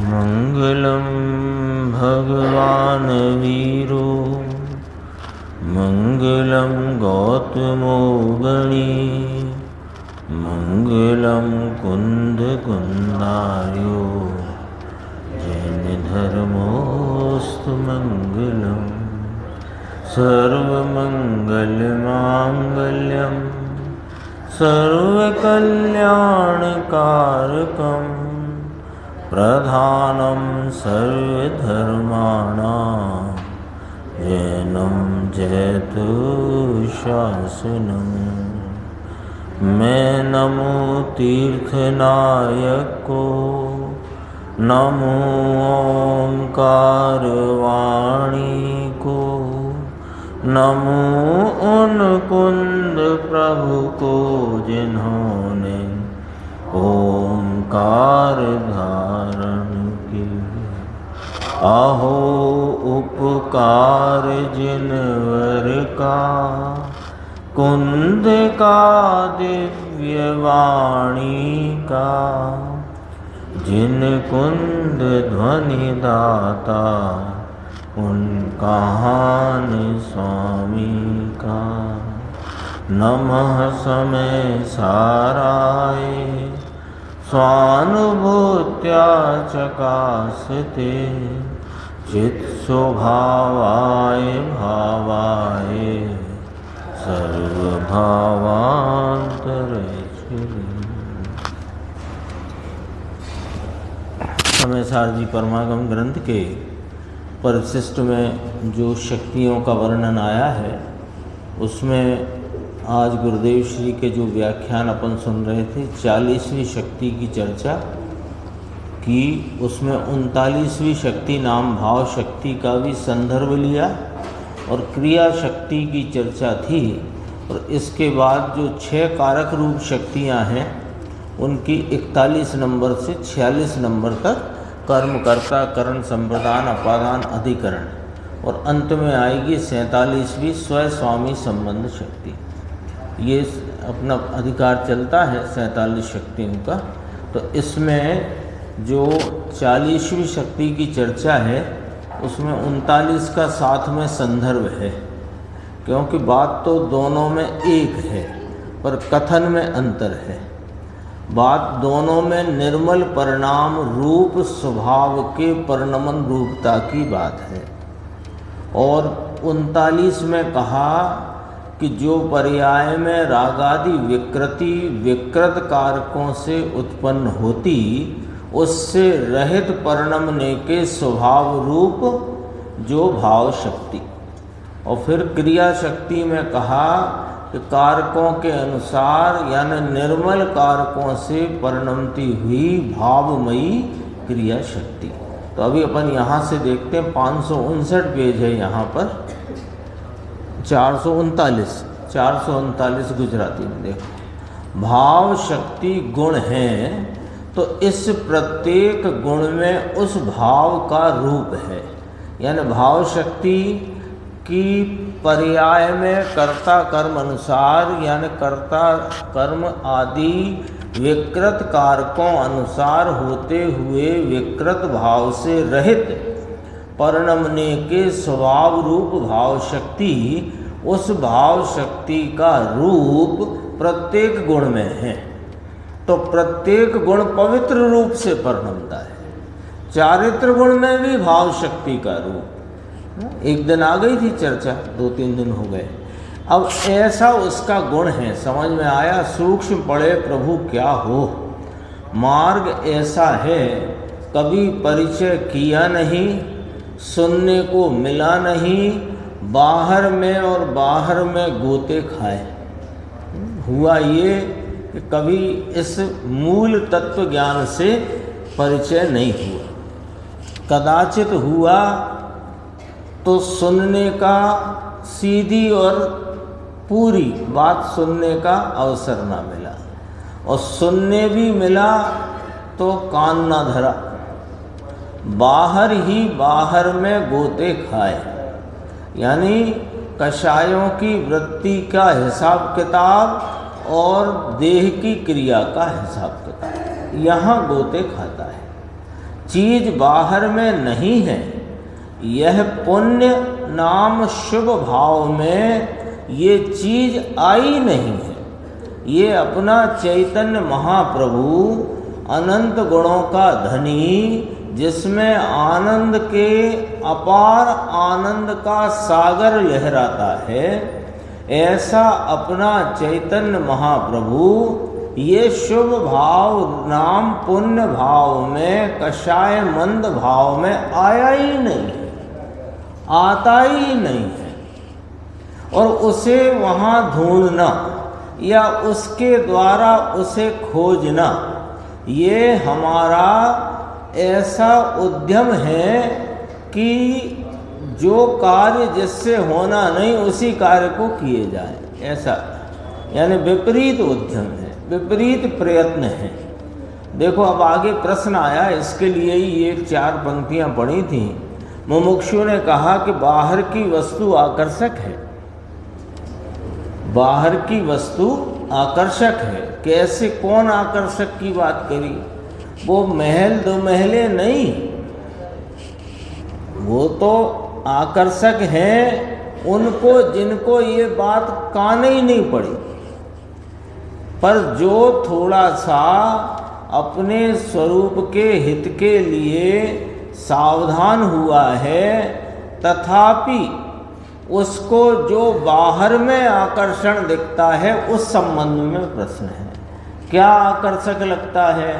मंगलम भगवान वीरो मंगलम गौतमो गणी मंगलम कुंद कुंदार्यो जैन धर्मोस्तु मंगलम सर्वमंगल मांगल्यम सर्वकल्याणकारकम प्रधानम सर्वधर्माणां जैनं जयतु शासनम्। मैं नमो तीर्थनायक को, नमो ओंकार वाणी को, नमो उन कुंद प्रभु को जिन्होंने ओंकार धारण की। अहो उपकार जिनवर का, कुंद का दिव्य वाणी का, जिन कुंद ध्वनि दाता उन कहान स्वामी का। नमः समय साराय स्वानुभूत्या चकासते चित स्वभावाय भावाय सर्वभावांतरैश्वर्य। समय सार जी परमागम ग्रंथ के परिशिष्ट में जो शक्तियों का वर्णन आया है, उसमें आज गुरुदेव श्री के जो व्याख्यान अपन सुन रहे थे, 40वीं शक्ति की चर्चा की। उसमें 39वीं शक्ति नाम भाव शक्ति का भी संदर्भ लिया और क्रिया शक्ति की चर्चा थी। और इसके बाद जो 6 कारक रूप शक्तियां हैं, उनकी 41 नंबर से 46 नंबर तक कर्मकर्ता, करण, संप्रदान, अपादान, अधिकरण, और अंत में आएगी 47वीं स्वस्वामी संबंध शक्ति। ये अपना अधिकार चलता है 47 शक्तियों का। तो इसमें जो 40वीं शक्ति की चर्चा है, उसमें 39 का साथ में संदर्भ है, क्योंकि बात तो दोनों में एक है पर कथन में अंतर है। बात दोनों में निर्मल परिणाम रूप स्वभाव के परिणमन रूपता की बात है। और 39 में कहा कि जो पर्याय में रागादि विकृति विकृत कारकों से उत्पन्न होती, उससे रहित परिणमने के स्वभाव रूप जो भाव शक्ति। और फिर क्रिया शक्ति में कहा कि कारकों के अनुसार यानी निर्मल कारकों से परिणमती हुई भावमयी क्रिया शक्ति। तो अभी अपन यहाँ से देखते हैं, 559 पेज है यहाँ पर, 439 गुजराती में देखो। भाव शक्ति गुण है, तो इस प्रत्येक गुण में उस भाव का रूप है। यानी भाव शक्ति की पर्याय में कर्ता कर्म अनुसार, यानी कर्ता कर्म आदि विकृत कारकों अनुसार होते हुए विकृत भाव से रहित परिणमने के स्वभाव रूप भाव शक्ति, उस भाव शक्ति का रूप प्रत्येक गुण में है। तो प्रत्येक गुण पवित्र रूप से परिणमता है। चारित्र गुण में भी भाव शक्ति का रूप, एक दिन आ गई थी चर्चा, 2-3 दिन हो गए। अब ऐसा उसका गुण है, समझ में आया। सूक्ष्म पड़े प्रभु क्या हो, मार्ग ऐसा है, कभी परिचय किया नहीं, सुनने को मिला नहीं, बाहर में और बाहर में गोते खाए। हुआ ये कि कभी इस मूल तत्व ज्ञान से परिचय नहीं हुआ। कदाचित हुआ तो सुनने का, सीधी और पूरी बात सुनने का अवसर ना मिला, और सुनने भी मिला तो कान ना धरा, बाहर ही बाहर में गोते खाए। यानी कषायों की वृत्ति का हिसाब किताब और देह की क्रिया का हिसाब किताब। यहाँ गोते खाता है। चीज बाहर में नहीं है, यह पुण्य नाम शुभ भाव में ये चीज आई नहीं है। ये अपना चैतन्य महाप्रभु अनंत गुणों का धनी, जिसमें आनंद के अपार आनंद का सागर लहराता है, ऐसा अपना चैतन्य महाप्रभु ये शुभ भाव नाम पुण्य भाव में, कषाय मंद भाव में आया ही नहीं है, आता ही नहीं है। और उसे वहाँ ढूंढना या उसके द्वारा उसे खोजना, ये हमारा ऐसा उद्यम है कि जो कार्य जिससे होना नहीं उसी कार्य को किए जाए, ऐसा यानी विपरीत उद्यम है, विपरीत प्रयत्न है। देखो अब आगे प्रश्न आया, इसके लिए ही ये 4 पंक्तियां पढ़ी थी। मुमुक्षु ने कहा कि बाहर की वस्तु आकर्षक है, बाहर की वस्तु आकर्षक है। कैसे, कौन आकर्षक की बात करी? वो महल दो महले नहीं, वो तो आकर्षक हैं उनको जिनको ये बात कान ही नहीं पड़ी, पर जो थोड़ा सा अपने स्वरूप के हित के लिए सावधान हुआ है, तथापि उसको जो बाहर में आकर्षण दिखता है उस संबंध में प्रश्न है। क्या आकर्षक लगता है?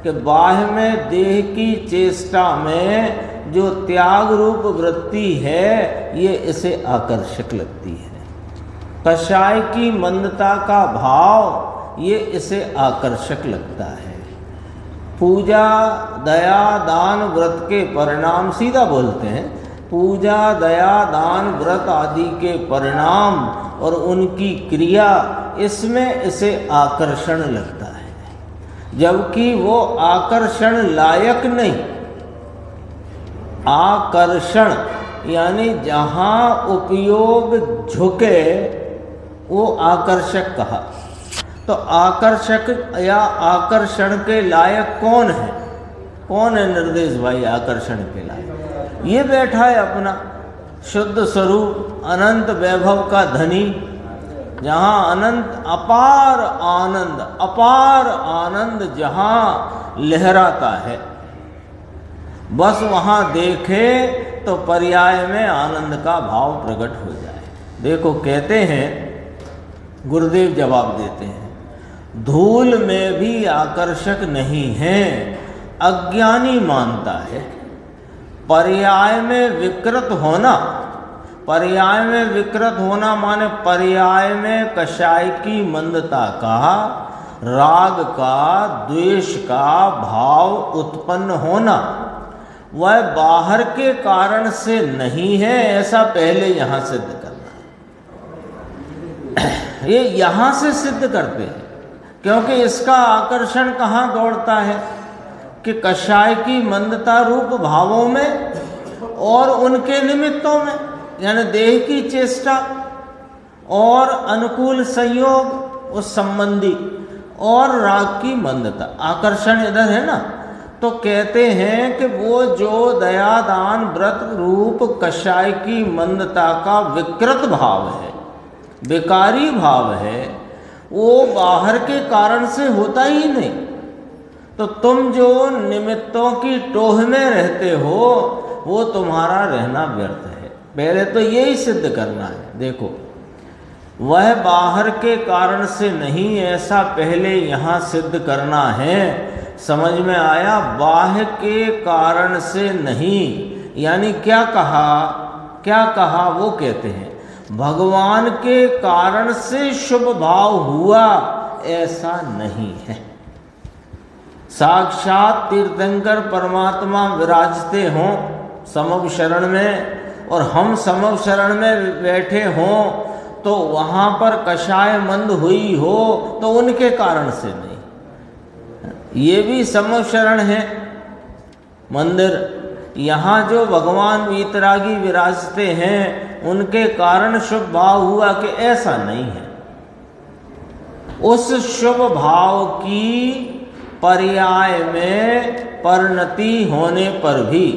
कि बाह्य में देह की चेष्टा में जो त्याग रूप वृत्ति है, ये इसे आकर्षक लगती है। कषाय की मंदता का भाव, ये इसे आकर्षक लगता है। पूजा दया दान व्रत के परिणाम, सीधा बोलते हैं, पूजा दया दान व्रत आदि के परिणाम और उनकी क्रिया, इसमें इसे आकर्षण लगता है, जबकि वो आकर्षण लायक नहीं। आकर्षण यानी जहाँ उपयोग झुके वो आकर्षक कहा। तो आकर्षक या आकर्षण के लायक कौन है? कौन है निर्देश भाई आकर्षण के लायक? ये बैठा है अपना शुद्ध स्वरूप अनंत वैभव का धनी, जहाँ अनंत अपार आनंद जहाँ लहराता है, बस वहाँ देखे तो पर्याय में आनंद का भाव प्रकट हो जाए। देखो कहते हैं, गुरुदेव जवाब देते हैं, धूल में भी आकर्षक नहीं है, अज्ञानी मानता है। पर्याय में विकृत होना, पर्याय में विकृत होना माने पर्याय में कषाय की मंदता का, राग का, द्वेष का भाव उत्पन्न होना, वह बाहर के कारण से नहीं है, ऐसा पहले यहाँ सिद्ध करना। ये यहाँ से सिद्ध करते हैं, क्योंकि इसका आकर्षण कहाँ दौड़ता है कि कषाय की मंदता रूप भावों में और उनके निमित्तों में, यानी देह की चेष्टा और अनुकूल संयोग उस संबंधी और राग की मंदता, आकर्षण इधर है ना। तो कहते हैं कि वो जो दयादान व्रत रूप कषाय की मंदता का विकृत भाव है, विकारी भाव है, वो बाहर के कारण से होता ही नहीं। तो तुम जो निमित्तों की टोह में रहते हो, वो तुम्हारा रहना व्यर्थ है। पहले तो यही सिद्ध करना है। देखो, वह बाहर के कारण से नहीं, ऐसा पहले यहाँ सिद्ध करना है। समझ में आया? बाह्य के कारण से नहीं, यानी क्या कहा? क्या कहा? वो कहते हैं भगवान के कारण से शुभ भाव हुआ, ऐसा नहीं है। साक्षात तीर्थंकर परमात्मा विराजते हों समव शरण में, और हम समव शरण में बैठे हों, तो वहाँ पर कषाय मंद हुई हो तो उनके कारण से नहीं। ये भी समव शरण है मंदिर। यहाँ जो भगवान वीतरागी विराजते हैं, उनके कारण शुभ भाव हुआ कि ऐसा नहीं है। उस शुभ भाव की पर्याय में परिणति होने पर भी,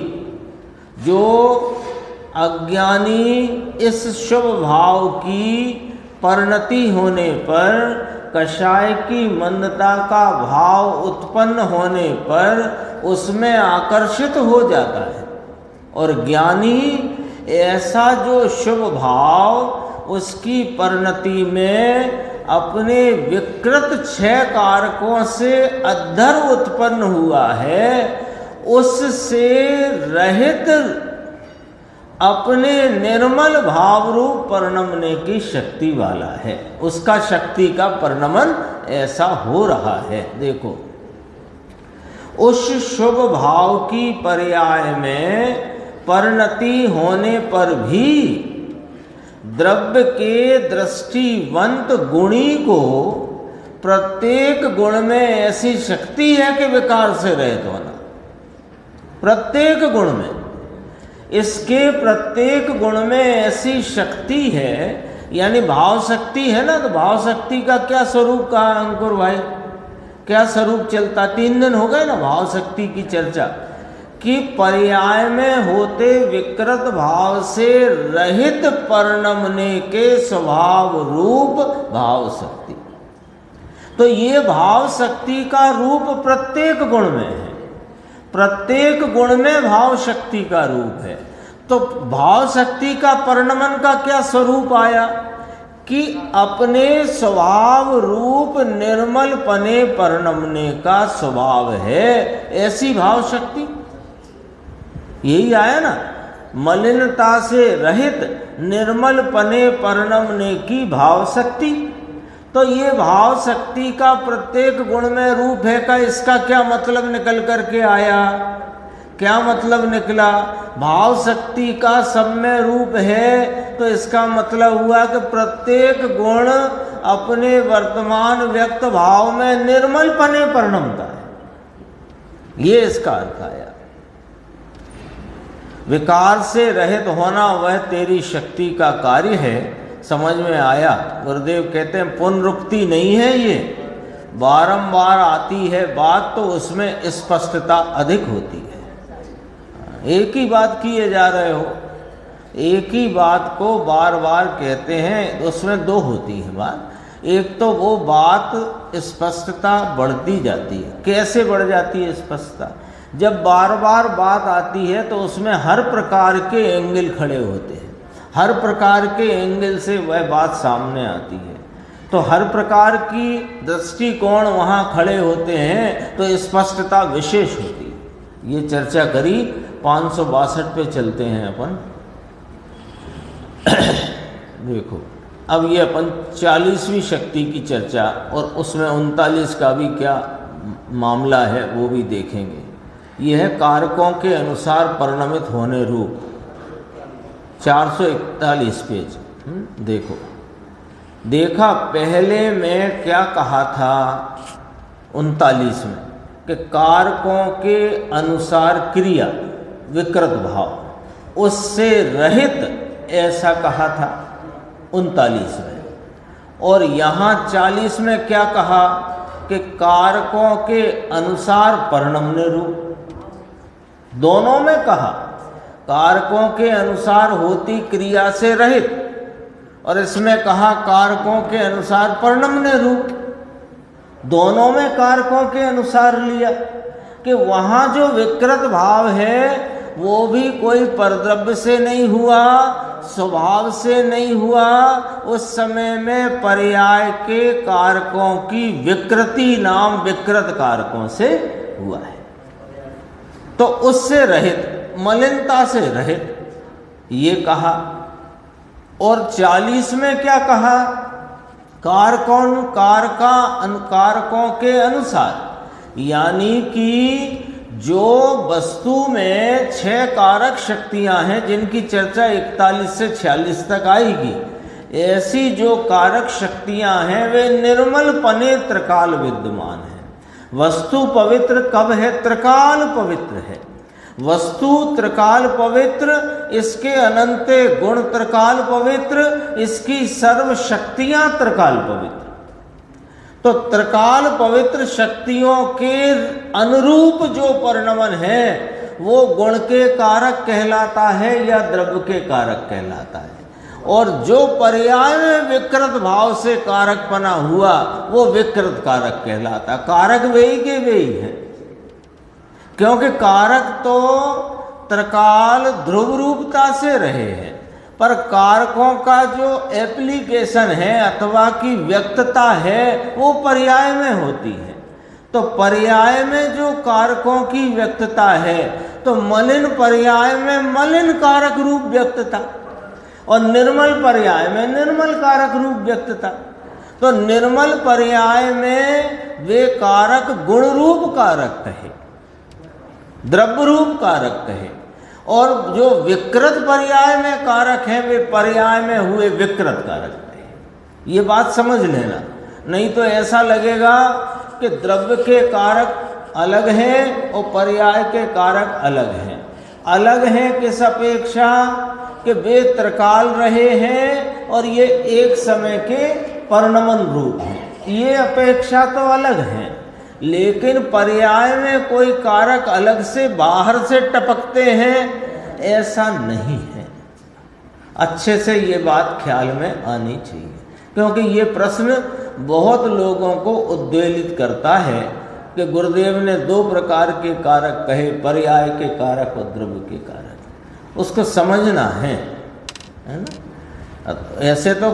जो अज्ञानी इस शुभ भाव की परिणति होने पर, कषाय की मंदता का भाव उत्पन्न होने पर उसमें आकर्षित हो जाता है, और ज्ञानी ऐसा जो शुभ भाव उसकी परिणति में अपने विकृत 6 कारकों से अद्धर उत्पन्न हुआ है, उससे रहित अपने निर्मल भाव रूप परिणमने की शक्ति वाला है। उसका शक्ति का परिणमन ऐसा हो रहा है। देखो, उस शुभ भाव की पर्याय में परिणति होने पर भी द्रव्य के दृष्टिवंत गुणी को प्रत्येक गुण में ऐसी शक्ति है कि विकार से रहित होना। प्रत्येक गुण में, इसके प्रत्येक गुण में ऐसी शक्ति है, यानी भाव शक्ति है ना। तो भाव शक्ति का क्या स्वरूप कहा अंकुर भाई, क्या स्वरूप चलता? 3 दिन हो गए ना भाव शक्ति की चर्चा, कि पर्याय में होते विकृत भाव से रहित परिणमने के स्वभाव रूप भाव शक्ति। तो ये भाव शक्ति का रूप प्रत्येक गुण में है, प्रत्येक गुण में भाव शक्ति का रूप है। तो भाव शक्ति का परिणमन का क्या स्वरूप आया कि अपने स्वभाव रूप निर्मल पने परिणमने का स्वभाव है, ऐसी भाव शक्ति। यही आया ना, मलिनता से रहित निर्मल पने परिणमने की भाव शक्ति। तो ये भाव शक्ति का प्रत्येक गुण में रूप है का इसका क्या मतलब निकल करके आया? क्या मतलब निकला? भाव शक्ति का सब में रूप है, तो इसका मतलब हुआ कि प्रत्येक गुण अपने वर्तमान व्यक्त भाव में निर्मल पने परिणमता है। ये इसका अर्थ आया। विकार से रहित होना वह तेरी शक्ति का कार्य है। समझ में आया? गुरुदेव कहते हैं पुनरुक्ति नहीं है, ये बारंबार आती है बात, तो उसमें स्पष्टता अधिक होती है। एक ही बात किए जा रहे हो, एक ही बात को बार बार कहते हैं, उसमें 2 होती है बात। एक तो वो बात स्पष्टता बढ़ती जाती है। कैसे बढ़ जाती है स्पष्टता? जब बार बार बात आती है तो उसमें हर प्रकार के एंगल खड़े होते हैं, हर प्रकार के एंगल से वह बात सामने आती है, तो हर प्रकार की दृष्टिकोण वहाँ खड़े होते हैं, तो स्पष्टता विशेष होती है। ये चर्चा करी 562 पे चलते हैं अपन। देखो, अब ये अपन 40वीं शक्ति की चर्चा और उसमें 39 का भी क्या मामला है वो भी देखेंगे। यह है कारकों के अनुसार परिणमित होने रूप, 441 पेज। देखो, देखा पहले मैं क्या कहा था 39 में कि कारकों के अनुसार क्रिया विकृत भाव उससे रहित, ऐसा कहा था 39 में। और यहाँ 40 में क्या कहा कि कारकों के अनुसार परिणमने रूप। दोनों में कहा कारकों के अनुसार होती क्रिया से रहित, और इसमें कहा कारकों के अनुसार परिणमने रूप। दोनों में कारकों के अनुसार लिया कि वहाँ जो विकृत भाव है वो भी कोई परद्रव्य से नहीं हुआ, स्वभाव से नहीं हुआ, उस समय में पर्याय के कारकों की विकृति नाम विकृत कारकों से हुआ है। तो उससे रहित, मलिनता से रहित, ये कहा। और 40 में क्या कहा? कारकों के अनुसार, यानी कि जो वस्तु में 6 कारक शक्तियां हैं जिनकी चर्चा 41 से 46 तक आएगी, ऐसी जो कारक शक्तियां हैं वे निर्मल पने त्रिकाल विद्यमान है। वस्तु पवित्र कब है? त्रिकाल पवित्र है। वस्तु त्रिकाल पवित्र, इसके अनंत गुण त्रिकाल पवित्र, इसकी सर्व शक्तियां त्रिकाल पवित्र। तो त्रिकाल पवित्र शक्तियों के अनुरूप जो परिणमन है वो गुण के कारक कहलाता है या द्रव्य के कारक कहलाता है। और जो पर्याय में विकृत भाव से कारकपना हुआ वो विकृत कारक कहलाता। कारक वे ही के वे ही है, क्योंकि कारक तो त्रिकाल ध्रुव रूपता से रहे हैं, पर कारकों का जो एप्लीकेशन है अथवा की व्यक्तता है वो पर्याय में होती है। तो पर्याय में जो कारकों की व्यक्तता है तो मलिन पर्याय में मलिन कारक रूप व्यक्तता और निर्मल पर्याय में निर्मल कारक रूप व्यक्तता। तो निर्मल पर्याय में वे कारक गुण रूप कारक कहे, द्रव्य रूप कारक कहे, और जो विकृत पर्याय में कारक हैं वे पर्याय में हुए विकृत कारक कहे। ये बात समझ लेना, नहीं तो ऐसा लगेगा कि द्रव्य के कारक अलग हैं और पर्याय के कारक अलग हैं। अलग हैं किस अपेक्षा कि वे त्रिकाल रहे हैं और ये एक समय के परिणमन रूप हैं, ये अपेक्षा तो अलग हैं। लेकिन पर्याय में कोई कारक अलग से बाहर से टपकते हैं ऐसा नहीं है। अच्छे से ये बात ख्याल में आनी चाहिए, क्योंकि ये प्रश्न बहुत लोगों को उद्वेलित करता है कि गुरुदेव ने दो प्रकार के कारक कहे, पर्याय के कारक और द्रव्य के कारक। उसको समझना है ना। ऐसे तो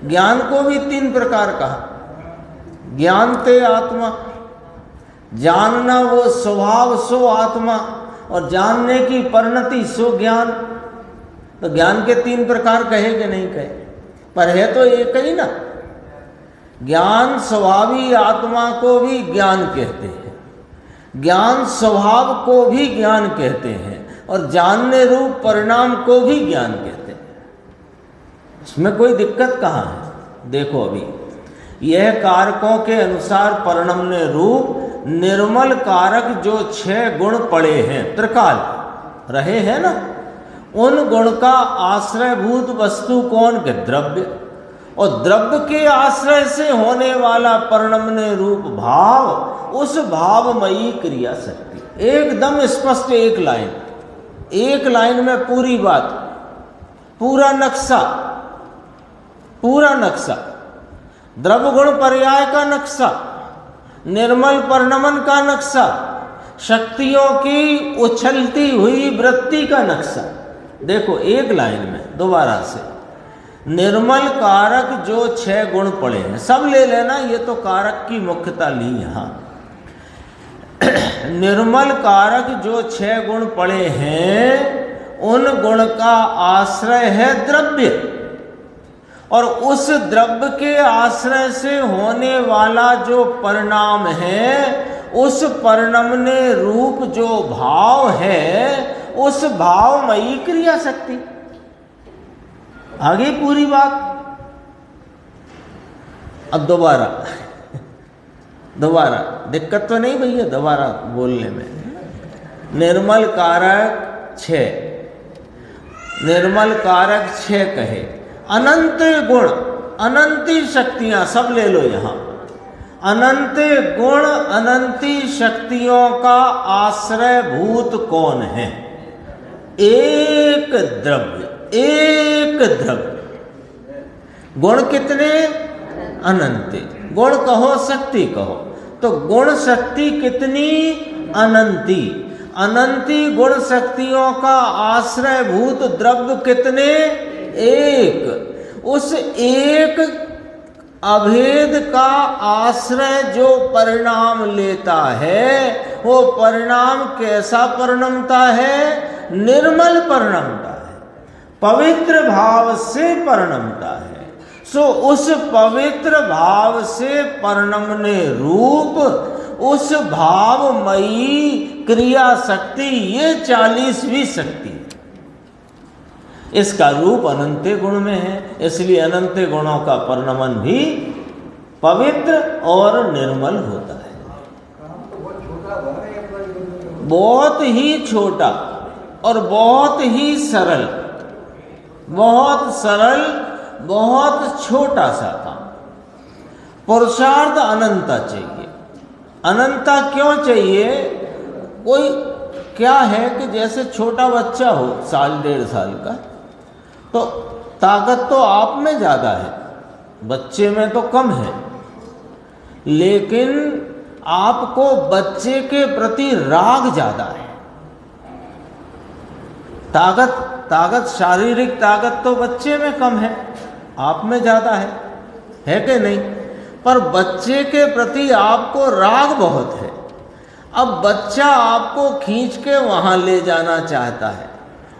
ज्ञान को भी तीन प्रकार कहा। ज्ञानते आत्मा, जानना वो स्वभाव सो आत्मा, और जानने की परिणति सो ज्ञान। तो ज्ञान के तीन प्रकार कहे कि नहीं कहे, पर है तो एक ही ना। ज्ञान स्वभावी आत्मा को भी ज्ञान कहते हैं, ज्ञान स्वभाव को भी ज्ञान कहते हैं, और जानने रूप परिणाम को भी ज्ञान कहते हैं। इसमें कोई दिक्कत कहाँ है? देखो अभी यह कारकों के अनुसार परिणमने रूप निर्मल कारक जो 6 गुण पड़े हैं, त्रिकाल रहे हैं ना, उन गुण का आश्रयभूत वस्तु कौन के? द्रव्य। और द्रव्य के आश्रय से होने वाला परिणमने रूप भाव, उस भावमयी क्रिया शक्ति। एकदम स्पष्ट एक लाइन में पूरी बात, पूरा नक्शा, द्रव्य गुण पर्याय का नक्शा, निर्मल परिणमन का नक्शा, शक्तियों की उछलती हुई वृत्ति का नक्शा। देखो एक लाइन में दोबारा से, निर्मल कारक जो 6 गुण पड़े हैं, सब ले लेना, ये तो कारक की मुख्यता ली यहां। निर्मल कारक जो 6 गुण पड़े हैं उन गुण का आश्रय है द्रव्य, और उस द्रव्य के आश्रय से होने वाला जो परिणाम है, उस परिणमने रूप जो भाव है, उस भावमयी क्रिया शक्ति। आगे पूरी बात। अब दोबारा दिक्कत तो नहीं भैया दोबारा बोलने में। निर्मल कारक 6, निर्मल कारक 6 कहे, अनंत गुण, अनंती शक्तियां, सब ले लो यहां। अनंत गुण, अनंती शक्तियों का आश्रयभूत कौन है? एक द्रव्य। गुण कितने? अनंत। गुण कहो शक्ति कहो, तो गुण शक्ति कितनी? अनंती। अनंती गुण शक्तियों का आश्रयभूत द्रव्य कितने? एक। उस एक अभेद का आश्रय जो परिणाम लेता है, वो परिणाम कैसा परिणमता है? निर्मल परिणमता है, पवित्र भाव से परिणमता है। सो उस पवित्र भाव से परिणमने रूप उस भावमयी क्रिया शक्ति, ये 40वीं शक्ति, इसका रूप अनंत गुण में है। इसलिए अनंत गुणों का परिणमन भी पवित्र और निर्मल होता है। बहुत ही छोटा और बहुत ही सरल, बहुत छोटा सा काम। पुरुषार्थ अनंता चाहिए। अनंता क्यों चाहिए? कोई क्या है कि जैसे छोटा बच्चा हो, साल 1.5 साल का, तो ताकत तो आप में ज़्यादा है, बच्चे में तो कम है, लेकिन आपको बच्चे के प्रति राग ज़्यादा है। ताकत शारीरिक ताकत तो बच्चे में कम है, आप में ज़्यादा है कि नहीं? पर बच्चे के प्रति आपको राग बहुत है। अब बच्चा आपको खींच के वहाँ ले जाना चाहता है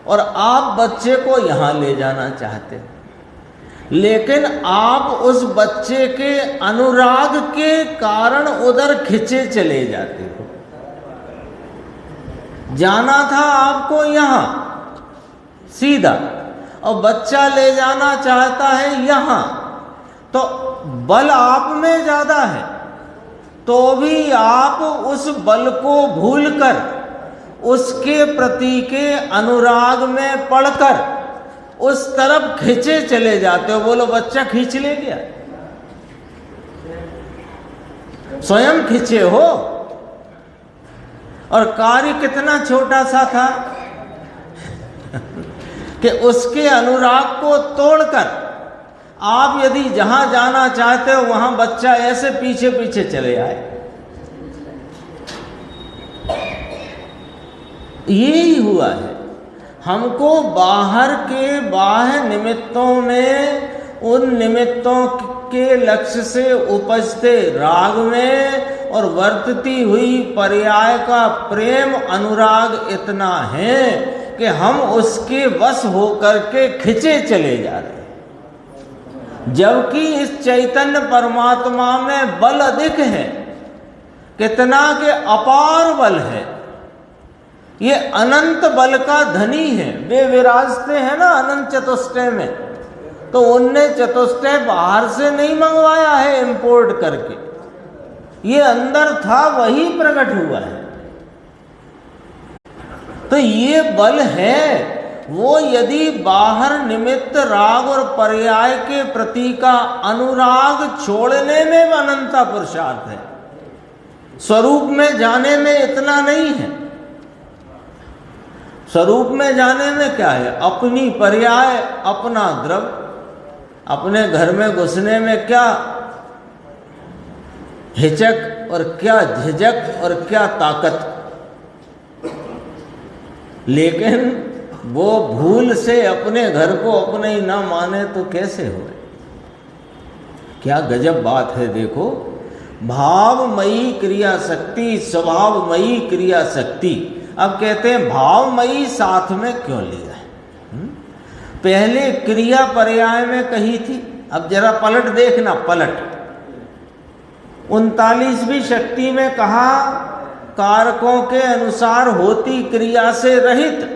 और आप बच्चे को यहाँ ले जाना चाहते हैं, लेकिन आप उस बच्चे के अनुराग के कारण उधर खिंचे चले जाते हो। जाना था आपको यहाँ सीधा और बच्चा ले जाना चाहता है यहाँ, तो बल आप में ज़्यादा है, तो भी आप उस बल को भूलकर उसके प्रति के अनुराग में पड़कर उस तरफ खींचे चले जाते हो। बोलो, बच्चा खींच ले गया? स्वयं खींचे हो। और कार्य कितना छोटा सा था कि उसके अनुराग को तोड़कर आप यदि जहां जाना चाहते हो वहां बच्चा ऐसे पीछे पीछे चले आए। यही हुआ है। हमको बाहर के बाह्य निमित्तों में, उन निमित्तों के लक्ष्य से उपजते राग में और वर्तती हुई पर्याय का प्रेम अनुराग इतना है कि हम उसके वश होकर के खिंचे चले जा रहे हैं, जबकि इस चैतन्य परमात्मा में बल अधिक है। कितना के अपार बल है, ये अनंत बल का धनी है। वे विराजते हैं ना अनंत चतुष्टय में, तो उनने चतुष्टय बाहर से नहीं मंगवाया है इंपोर्ट करके, ये अंदर था वही प्रकट हुआ है। तो ये बल है, वो यदि बाहर निमित्त राग और पर्याय के प्रति का अनुराग छोड़ने में अनंता पुरुषार्थ है, स्वरूप में जाने में इतना नहीं है। स्वरूप में जाने में क्या है? अपनी पर्याय, अपना द्रव्य, अपने घर में घुसने में क्या हिचक और क्या झिझक और क्या ताकत, लेकिन वो भूल से अपने घर को अपने ही ना माने तो कैसे हो? क्या गजब बात है। देखो, भावमयी क्रिया शक्ति, स्वभावमयी क्रिया शक्ति। अब कहते हैं भावमयी साथ में क्यों लिया है? पहले क्रिया पर्याय में कही थी, अब जरा पलट देखना, पलट 39वीं शक्ति में कहा कारकों के अनुसार होती क्रिया से रहित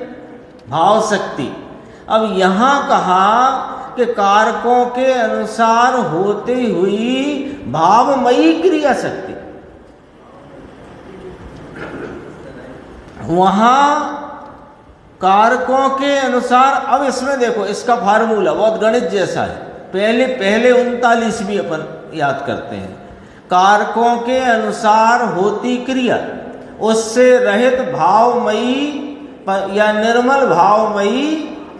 भाव शक्ति। अब यहां कहा कि कारकों के अनुसार होती हुई भावमयी क्रिया शक्ति। वहां कारकों के अनुसार, अब इसमें देखो इसका फार्मूला बहुत गणित जैसा है। पहले 39वीं अपन याद करते हैं। कारकों के अनुसार होती क्रिया, उससे रहित भावमयी या निर्मल भावमयी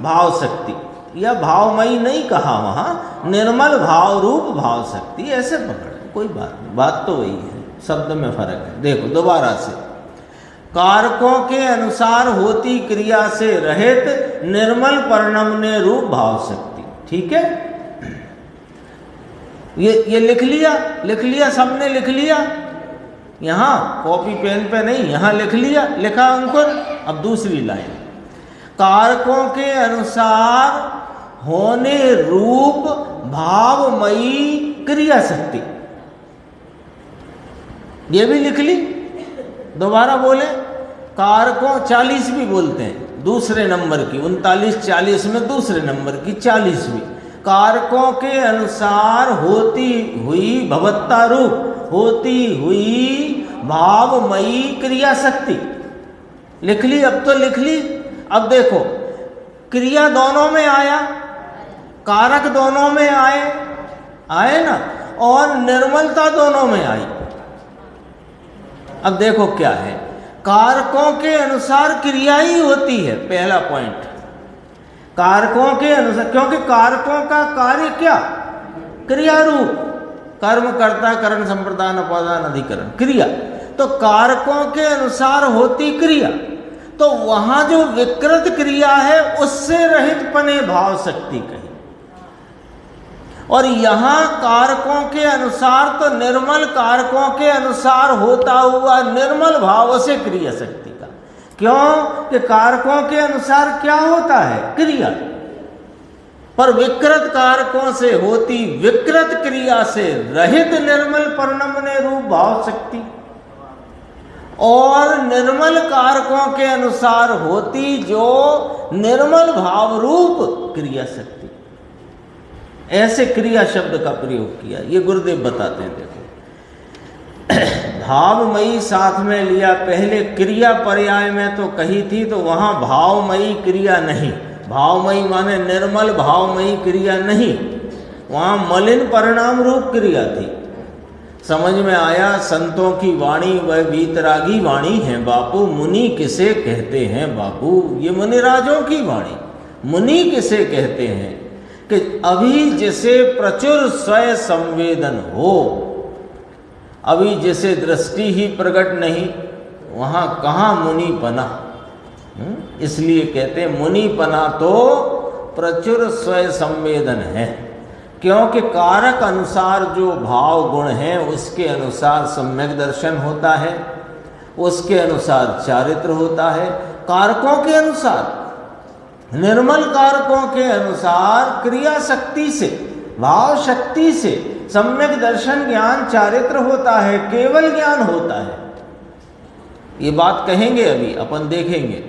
भाव शक्ति, या भावमयी नहीं कहा वहां, निर्मल भाव रूप भाव शक्ति, ऐसे पकड़, कोई बात नहीं, बात तो वही है, शब्द में फर्क है। देखो दोबारा से, कारकों के अनुसार होती क्रिया से रहित निर्मल परिणमने रूप भाव शक्ति। ठीक है, ये लिख लिया, सबने लिख लिया। यहाँ कॉपी पेन पे नहीं, यहाँ लिख लिया, लिखा अंकुर। अब दूसरी लाइन, कारकों के अनुसार होने रूप भावमयी क्रिया शक्ति, ये भी लिख ली। दोबारा बोले, कारकों 40 भी बोलते हैं, दूसरे नंबर की 39-40 में दूसरे नंबर की 40वीं, कारकों के अनुसार होती हुई भवत्ता रूप होती हुई भावमयी क्रिया शक्ति लिख ली। अब तो लिख ली। अब देखो, क्रिया दोनों में आया, कारक दोनों में आए ना। और निर्मलता दोनों में आई। अब देखो क्या है, कारकों के अनुसार क्रिया ही होती है, पहला पॉइंट। कारकों के अनुसार, क्योंकि कारकों का कार्य क्या? क्रिया रूप, कर्म कर्ता करण संप्रदान उपादान अधिकरण, क्रिया। तो कारकों के अनुसार होती क्रिया, तो वहां जो विकृत क्रिया है उससे रहित पने भाव शक्ति कही, और यहां कारकों के अनुसार तो निर्मल कारकों के अनुसार होता हुआ निर्मल भाव से क्रिया शक्ति का। क्यों कि कारकों के अनुसार क्या होता है? क्रिया। पर विकृत कारकों से होती विकृत क्रिया से रहित निर्मल परिणमने रूप भाव शक्ति, और निर्मल कारकों के अनुसार होती जो निर्मल भाव रूप क्रिया शक्ति। ऐसे क्रिया शब्द का प्रयोग किया, ये गुरुदेव बताते हैं। देखो, भावमयी साथ में लिया, पहले क्रिया पर्याय में तो कही थी, तो वहां भावमयी क्रिया नहीं, भावमयी माने निर्मल भावमयी क्रिया नहीं, वहां मलिन परिणाम रूप क्रिया थी। समझ में आया? संतों की वाणी वह वीतरागी वाणी है बापू, मुनि किसे कहते हैं बापू? ये मुनिराजों की वाणी, मुनि किसे कहते हैं? कि अभी जैसे प्रचुर स्वयं संवेदन हो, अभी जैसे दृष्टि ही प्रकट नहीं, वहां कहाँ मुनिपना? इसलिए कहते मुनिपना तो प्रचुर स्वयं संवेदन है, क्योंकि कारक अनुसार जो भाव गुण है उसके अनुसार सम्यक दर्शन होता है, उसके अनुसार चारित्र होता है। कारकों के अनुसार, निर्मल कारकों के अनुसार क्रिया शक्ति से, भाव शक्ति से सम्यक दर्शन ज्ञान चारित्र होता है, केवल ज्ञान होता है। ये बात कहेंगे, अभी अपन देखेंगे।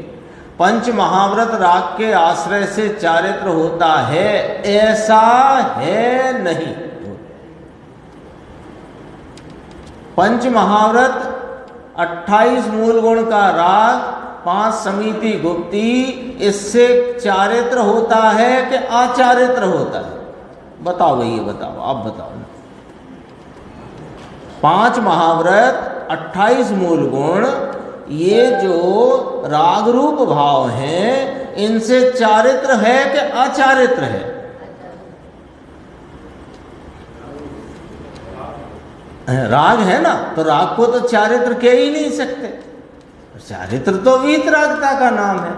पंच महाव्रत राग के आश्रय से चारित्र होता है, ऐसा है नहीं। पंच महाव्रत 28 मूल गुण का राग, 5 समिति गुप्ती, इससे चारित्र होता है कि आचारित्र होता है? बताओ भैया, बताओ, आप बताओ। 5 महाव्रत 28 मूल गुण, ये जो राग रूप भाव हैं, इनसे चारित्र है कि आचारित्र है? राग है ना, तो राग को तो चारित्र कह ही नहीं सकते, चारित्र तो वीतरागता का नाम है।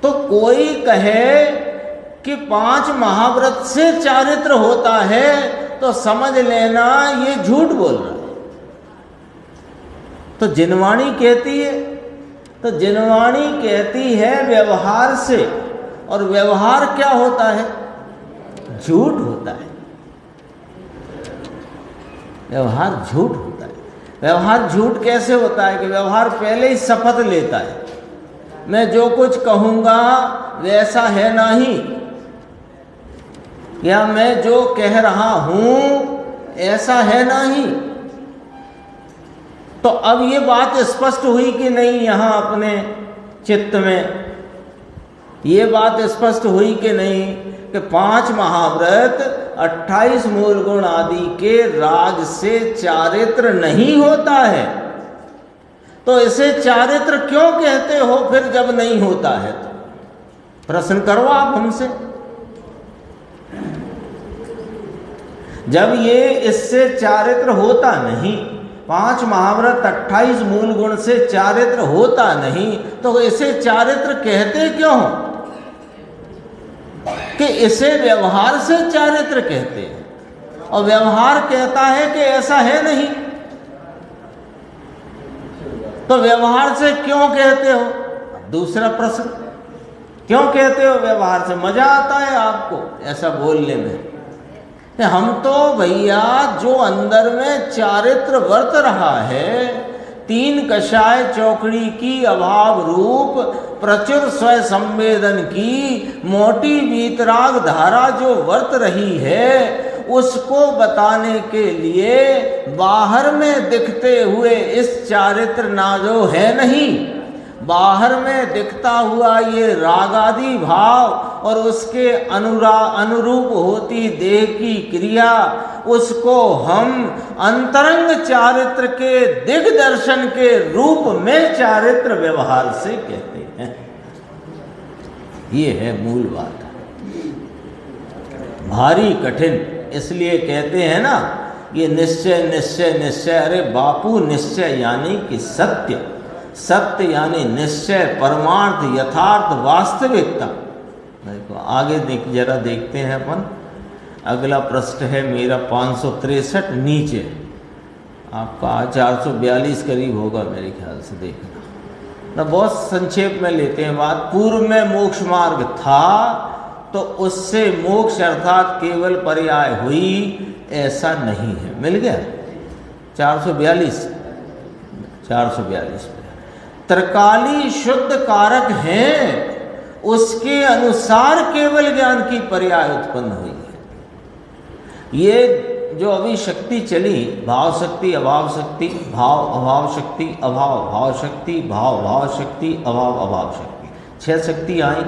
तो कोई कहे कि 5 महाव्रत से चारित्र होता है, तो समझ लेना ये झूठ बोल रहा है। तो जिनवाणी कहती है, तो जिनवाणी कहती है व्यवहार से, और व्यवहार क्या होता है? झूठ होता है। व्यवहार झूठ होता है। व्यवहार झूठ कैसे होता है? कि व्यवहार पहले ही शपथ लेता है, मैं जो कुछ कहूंगा वैसा है नहीं, या मैं जो कह रहा हूं ऐसा है नहीं। तो अब ये बात स्पष्ट हुई कि नहीं? यहां अपने चित्त में ये बात स्पष्ट हुई कि नहीं कि 5 महाव्रत 28 मूल गुण आदि के राग से चारित्र नहीं होता है। तो इसे चारित्र क्यों कहते हो फिर जब नहीं होता है? तो प्रश्न करो आप हमसे। जब ये इससे चारित्र होता नहीं, 5 महाव्रत 28 मूल गुण से चारित्र होता नहीं, तो इसे चारित्र कहते क्यों? कि इसे व्यवहार से चारित्र कहते हैं, और व्यवहार कहता है कि ऐसा है नहीं। तो व्यवहार से क्यों कहते हो? दूसरा प्रश्न, क्यों कहते हो व्यवहार से? मजा आता है आपको ऐसा बोलने में? हम तो भैया जो अंदर में चारित्र वर्त रहा है, 3 कषाय चौकड़ी की अभाव रूप प्रचुर स्वयं संवेदन की मोटी वीतराग धारा जो वर्त रही है, उसको बताने के लिए बाहर में दिखते हुए इस चारित्र ना जो है नहीं, बाहर में दिखता हुआ ये रागादि भाव और उसके अनुरूप होती देह की क्रिया, उसको हम अंतरंग चारित्र के दिग्दर्शन के रूप में चारित्र व्यवहार से कहते हैं। ये है मूल बात। भारी कठिन, इसलिए कहते हैं ना ये निश्चय निश्चय निश्चय। अरे बापू, निश्चय यानी कि सत्य, सत्य यानी निश्चय, परमार्थ, यथार्थ, वास्तविकता। देखो आगे जरा देखते हैं अपन। अगला प्रश्न है मेरा 563 नीचे, आपका 442 करीब होगा मेरे ख्याल से। देखना ना, बहुत संक्षेप में लेते हैं बात। पूर्व में मोक्ष मार्ग था तो उससे मोक्ष अर्थात केवल पर्याय हुई, ऐसा नहीं है। मिल गया 442 त्रिकाली शुद्ध कारक हैं, उसके अनुसार केवल ज्ञान की पर्याय उत्पन्न हुई है। ये जो अभी शक्ति चली, भाव शक्ति, अभाव शक्ति, भाव अभाव शक्ति, अभाव भाव शक्ति, भाव भाव शक्ति, अभाव अभाव शक्ति, 6 शक्ति आई।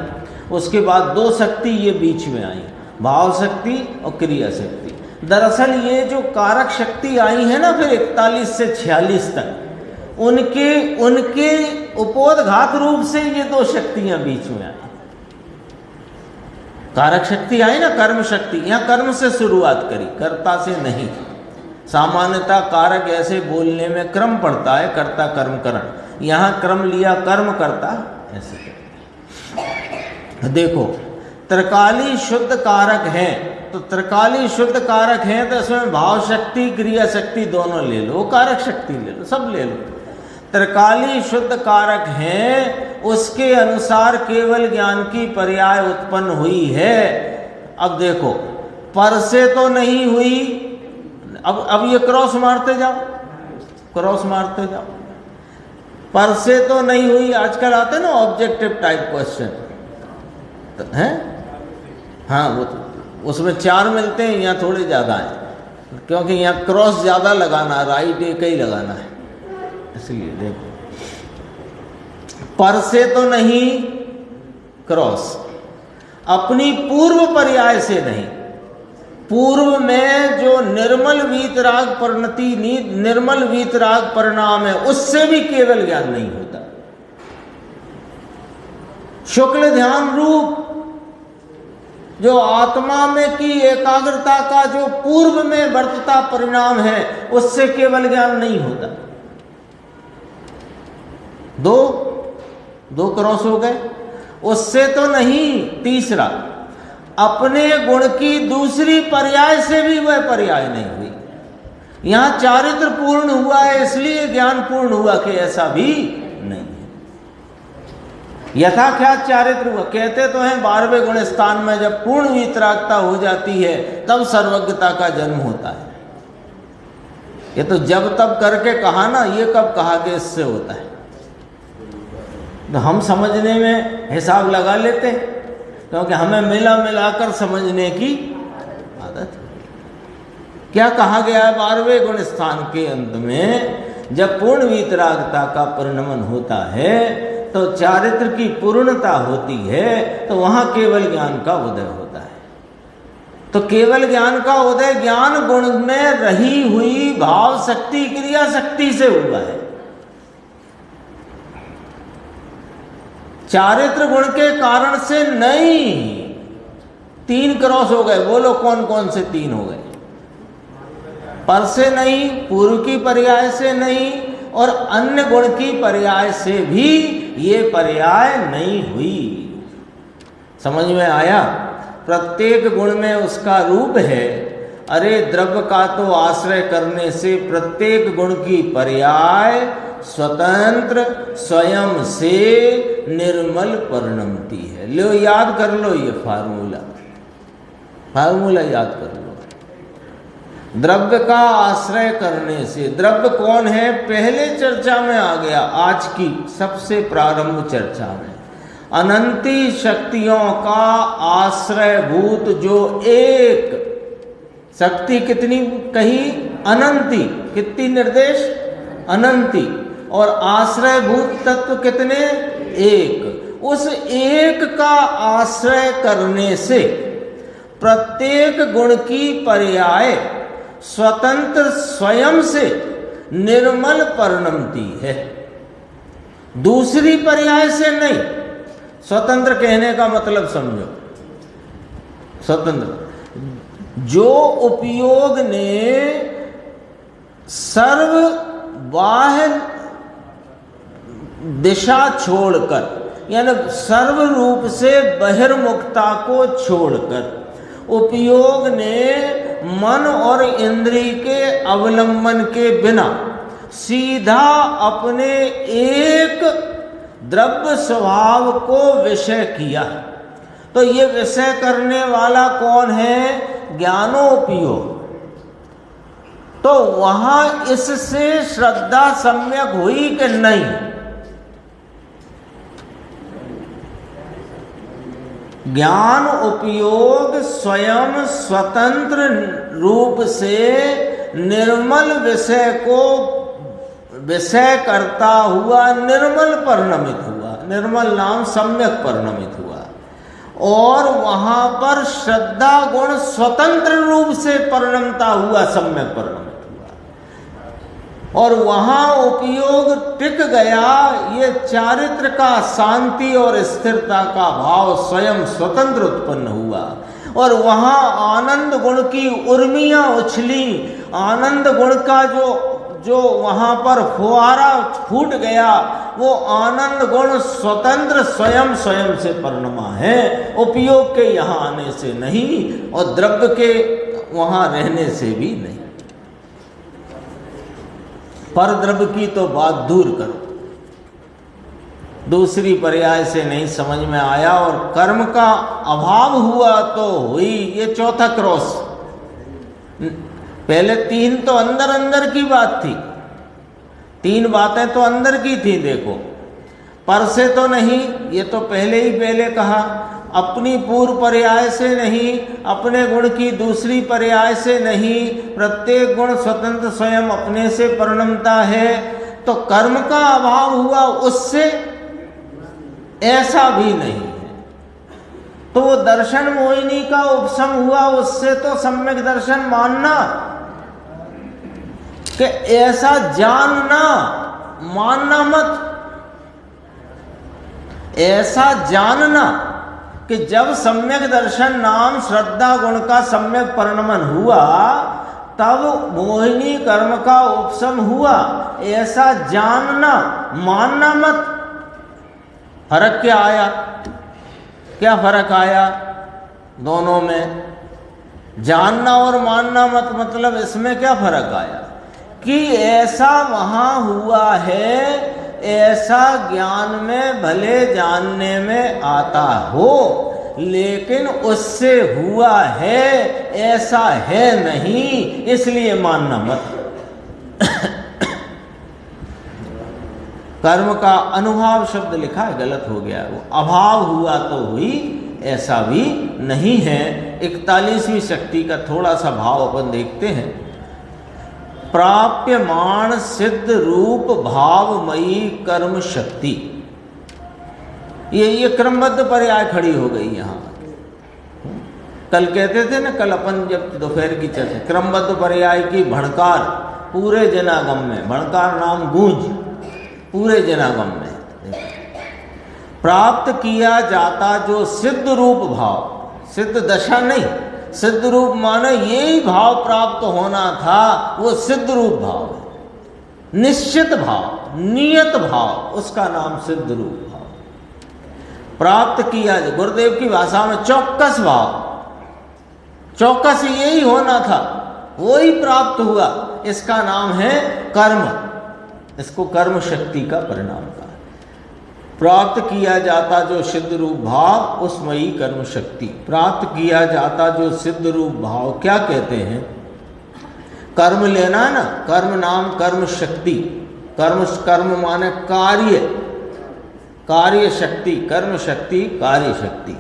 उसके बाद 2 शक्ति ये बीच में आई, भाव शक्ति और क्रिया शक्ति। दरअसल ये जो कारक शक्ति आई है ना, फिर 41 से 46 तक, उनके उपोद्घात रूप से ये 2 शक्तियां बीच में आई। कारक शक्ति आई ना, कर्म शक्ति, यहाँ कर्म से शुरुआत करी, कर्ता से नहीं। सामान्यतः कारक ऐसे बोलने में क्रम पड़ता है, कर्ता कर्म करण, यहाँ क्रम लिया कर्म करता, ऐसे। देखो त्रिकाली शुद्ध कारक हैं, तो त्रिकाली शुद्ध कारक हैं तो इसमें भाव शक्ति क्रिया शक्ति दोनों ले लो, कारक शक्ति ले लो, सब ले लो। त्रिकाली शुद्ध कारक हैं, उसके अनुसार केवल ज्ञान की पर्याय उत्पन्न हुई है। अब देखो पर से तो नहीं हुई, अब ये क्रॉस मारते जाओ, क्रॉस मारते जाओ। पर से तो नहीं हुई, आजकल आते ना ऑब्जेक्टिव टाइप क्वेश्चन हैं, हाँ वो तो उसमें 4 मिलते हैं, यहाँ थोड़े ज़्यादा हैं, क्योंकि यहाँ क्रॉस ज़्यादा लगाना है, राइट एक ही लगाना है, इसलिए देखो। पर से तो नहीं, क्रॉस, अपनी पूर्व पर्याय से नहीं। पूर्व में जो निर्मल वीतराग परिणति, निर्मल वीतराग परिणाम है, उससे भी केवल ज्ञान नहीं होता। शुक्ल ध्यान रूप जो आत्मा में की एकाग्रता का जो पूर्व में वर्तता परिणाम है, उससे केवल ज्ञान नहीं होता। दो क्रॉस हो गए, उससे तो नहीं। तीसरा, अपने गुण की दूसरी पर्याय से भी वह पर्याय नहीं हुई। यहां चारित्र पूर्ण हुआ है इसलिए ज्ञान पूर्ण हुआ, कि ऐसा भी नहीं है। यथाख्यात चारित्र हुआ, कहते तो हैं 12वें गुण स्थान में जब पूर्ण वितरागता हो जाती है तब सर्वज्ञता का जन्म होता है। ये तो जब तब करके कहा ना, ये कब कहा कि इससे होता है, तो हम समझने में हिसाब लगा लेते हैं, क्योंकि हमें मिलाकर समझने की आदत है। क्या कहा गया है 12वें गुण स्थान के अंत में, जब पूर्ण वितरागता का परिणमन होता है तो चारित्र की पूर्णता होती है, तो वहां केवल ज्ञान का उदय होता है। तो केवल ज्ञान का उदय ज्ञान गुण में रही हुई भाव शक्ति क्रिया शक्ति से हुआ है। चारित्र गुण के कारण से नहीं। 3 क्रॉस हो गए, बोलो कौन कौन से 3 हो गए? पर से नहीं, पूर्व की पर्याय से नहीं, और अन्य गुण की पर्याय से भी ये पर्याय नहीं हुई। समझ में आया? प्रत्येक गुण में उसका रूप है। अरे द्रव्य का तो आश्रय करने से प्रत्येक गुण की पर्याय स्वतंत्र स्वयं से निर्मल परिणमती है। लो याद कर लो, ये फार्मूला याद कर लो। द्रव्य का आश्रय करने से, द्रव्य कौन है पहले चर्चा में आ गया, आज की सबसे प्रारंभ चर्चा में, अनंती शक्तियों का आश्रयभूत जो एक शक्ति, कितनी कही? अनंती। कितनी निर्देश? अनंती। और आश्रयभूत तत्व कितने? एक। उस एक का आश्रय करने से प्रत्येक गुण की पर्याय स्वतंत्र स्वयं से निर्मल परिणमती है, दूसरी पर्याय से नहीं। स्वतंत्र कहने का मतलब समझो, स्वतंत्र जो उपयोग ने सर्व बाह्य दिशा छोड़कर, यानी सर्व रूप से बहिर्मुखता को छोड़कर, उपयोग ने मन और इंद्रिय के अवलंबन के बिना सीधा अपने एक द्रव्य स्वभाव को विषय किया। तो ये विषय करने वाला कौन है? ज्ञानोपयोग। तो वहां इससे श्रद्धा सम्यक हुई कि नहीं? ज्ञान उपयोग स्वयं स्वतंत्र रूप से निर्मल विषय को विषय करता हुआ निर्मल परिणमित हुआ, निर्मल नाम सम्यक परिणमित हुआ। और वहां पर श्रद्धा गुण स्वतंत्र रूप से परिणमता हुआ, सम्यक परिणमित हुआ। और वहां उपयोग टिक गया, ये चारित्र का शांति और स्थिरता का भाव स्वयं स्वतंत्र उत्पन्न हुआ। और वहां आनंद गुण की उर्मियां उछली, आनंद गुण का जो वहां पर फुहारा फूट गया, वो आनंद गुण स्वतंत्र स्वयं से परिणमा है, उपयोग के यहाँ आने से नहीं और द्रव्य के वहां रहने से भी नहीं। पर द्रव्य की तो बात दूर करो, दूसरी पर्याय से नहीं समझ में आया। और कर्म का अभाव हुआ तो हुई, ये चौथा क्रॉस। पहले तीन तो अंदर अंदर की बात थी, तीन बातें तो अंदर की थी। देखो, पर से तो नहीं, ये तो पहले ही पहले कहा। अपनी पूर्व पर्याय से नहीं, अपने गुण की दूसरी पर्याय से नहीं, प्रत्येक गुण स्वतंत्र स्वयं अपने से परिणमता है। तो कर्म का अभाव हुआ उससे, ऐसा भी नहीं है। तो वो दर्शन मोहिनी का उपशम हुआ उससे, तो सम्यक दर्शन मानना कि ऐसा जानना, मानना मत। ऐसा जानना कि जब सम्यक दर्शन नाम श्रद्धा गुण का सम्यक परिणमन हुआ, तब मोहिनी कर्म का उपशम हुआ, ऐसा जानना, मानना मत। फर्क क्या आया? क्या फर्क आया दोनों में? जानना और मानना मत, मतलब इसमें क्या फर्क आया कि ऐसा वहां हुआ है, ऐसा ज्ञान में भले जानने में आता हो, लेकिन उससे हुआ है ऐसा है नहीं, इसलिए मानना मत। कर्म का अनुभाव शब्द लिखा है, गलत हो गया। वो अभाव हुआ तो हुई, ऐसा भी नहीं है। 41वीं शक्ति का थोड़ा सा भाव अपन देखते हैं। प्राप्यमाण सिद्ध रूप भावमयी कर्म शक्ति, ये क्रमबद्ध पर्याय खड़ी हो गई यहाँ। कल कहते थे ना, कल अपन जब दोपहर की चर्चा, क्रमबद्ध पर्याय की भणकार पूरे जनागम में, भणकार नाम गूंज पूरे जनागम में। प्राप्त किया जाता जो सिद्ध रूप भाव, सिद्ध दशा नहीं, सिद्ध रूप माने यही भाव प्राप्त होना था, वो सिद्ध रूप भाव है। निश्चित भाव, नियत भाव, उसका नाम सिद्ध रूप भाव। प्राप्त किया, गुरुदेव की भाषा में चौकस भाव, चौकस यही होना था, वो ही प्राप्त हुआ, इसका नाम है कर्म। इसको कर्म शक्ति का परिणाम कहा। प्राप्त किया जाता जो सिद्ध रूप भाव, उसमयी कर्म शक्ति। प्राप्त किया जाता जो सिद्ध रूप भाव, क्या कहते हैं? कर्म लेना ना, कर्म नाम कर्म शक्ति। कर्म माने कार्य, कार्य शक्ति, कर्म शक्ति, कार्य शक्ति।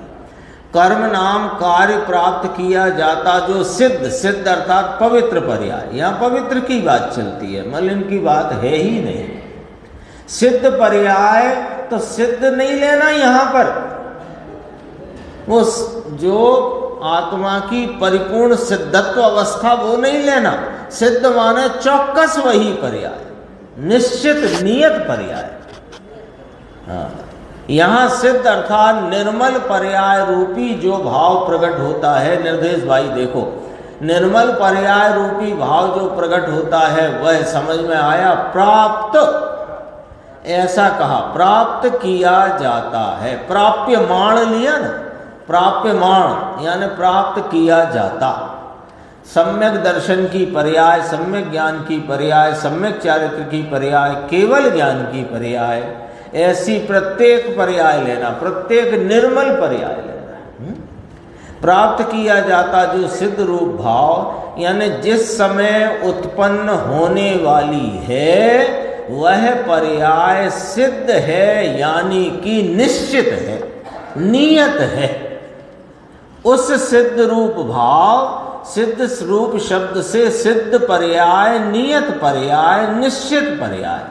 कर्म नाम कार्य प्राप्त किया जाता जो सिद्ध, सिद्ध अर्थात पवित्र पर्याय। यहाँ पवित्र की बात चलती है, मलिन की बात है ही नहीं। सिद्ध पर्याय तो सिद्ध नहीं लेना यहाँ पर, वो जो आत्मा की परिपूर्ण सिद्धत्व अवस्था वो नहीं लेना। सिद्ध माने चौकस वही पर्याय, निश्चित नियत पर्याय। हाँ, यहाँ सिद्ध अर्थात निर्मल पर्याय रूपी जो भाव प्रकट होता है। निर्देश भाई देखो, निर्मल पर्याय रूपी भाव जो प्रकट होता है वह समझ में आया। प्राप्त, ऐसा कहा, प्राप्त किया जाता है। प्राप्य माण लिया ना, प्राप्य माण यानी प्राप्त किया जाता। सम्यक दर्शन की पर्याय, सम्यक ज्ञान की पर्याय, सम्यक चारित्र की पर्याय, केवल ज्ञान की पर्याय, ऐसी प्रत्येक पर्याय लेना, प्रत्येक निर्मल पर्याय लेना। प्राप्त किया जाता जो सिद्ध रूप भाव, यानी जिस समय उत्पन्न होने वाली है वह पर्याय सिद्ध है, यानी कि निश्चित है, नियत है। उस सिद्ध रूप भाव, सिद्ध रूप शब्द से सिद्ध पर्याय, नियत पर्याय, निश्चित पर्याय।